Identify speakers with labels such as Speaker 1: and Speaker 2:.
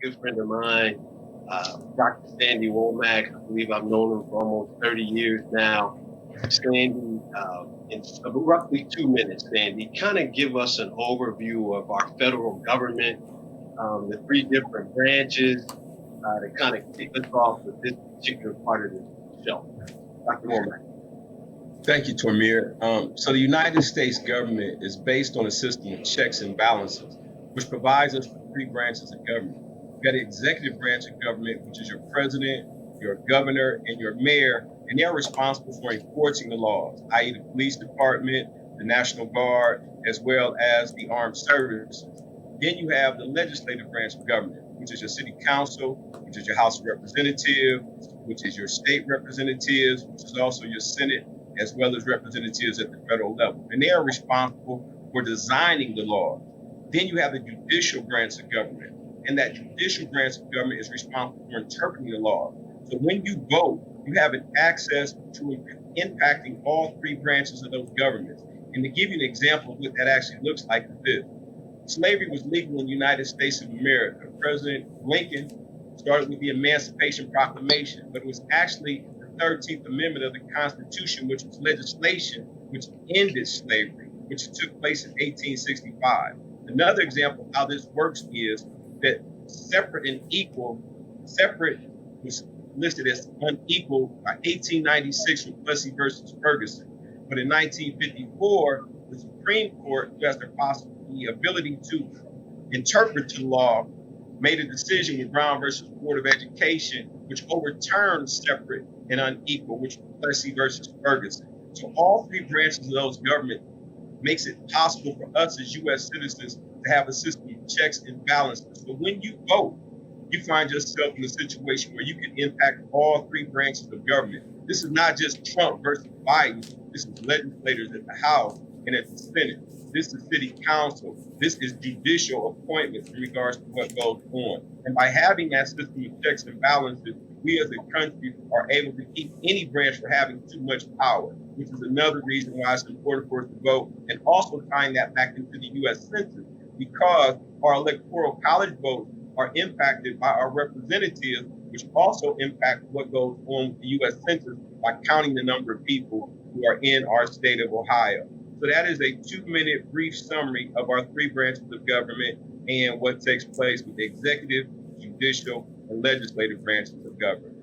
Speaker 1: good friend of mine, Dr. Sandy Womack. I believe I've known him for almost 30 years now. Sandy, in roughly 2 minutes, Sandy, kind of give us an overview of our federal government, the three different branches, to kind of kick us off with this particular part of the show. Dr. Womack.
Speaker 2: Thank you, Tormir. So the United States government is based on a system of checks and balances, which provides us with three branches of government. You've got the executive branch of government, which is your president, your governor, and your mayor, and they're responsible for enforcing the laws, i.e. the police department, the National Guard, as well as the armed services. Then you have the legislative branch of government, which is your city council, which is your House of Representatives, which is your state representatives, which is also your Senate, as well as representatives at the federal level. And they are responsible for designing the law. Then you have the judicial branch of government. And that judicial branch of government is responsible for interpreting the law. So when you vote, you have an access to impacting all three branches of those governments. And to give you an example of what that actually looks like is this. Slavery was legal in the United States of America. President Lincoln started with the Emancipation Proclamation, but it was actually the 13th Amendment of the Constitution, which was legislation which ended slavery, which took place in 1865. Another example of how this works is that separate and equal, separate was listed as unequal by 1896 with Plessy versus Ferguson. But in 1954, the Supreme Court, who has the ability to interpret the law, made a decision with Brown versus Board of Education, which overturned separate and unequal, which was Plessy versus Ferguson. So all three branches of those government makes it possible for us as U.S. citizens to have a system of checks and balances. So when you vote, you find yourself in a situation where you can impact all three branches of government. This is not just Trump versus Biden. This is legislators at the House and at the Senate. This is city council. This is judicial appointments in regards to what goes on. And by having that system of checks and balances, we as a country are able to keep any branch from having too much power, which is another reason why it's important for us to vote, and also tying that back into the U.S. Census, because our electoral college votes are impacted by our representatives, which also impact what goes on with the U.S. Census by counting the number of people who are in our state of Ohio. So that is a 2-minute brief summary of our three branches of government and what takes place with the executive, judicial, and legislative branches of government.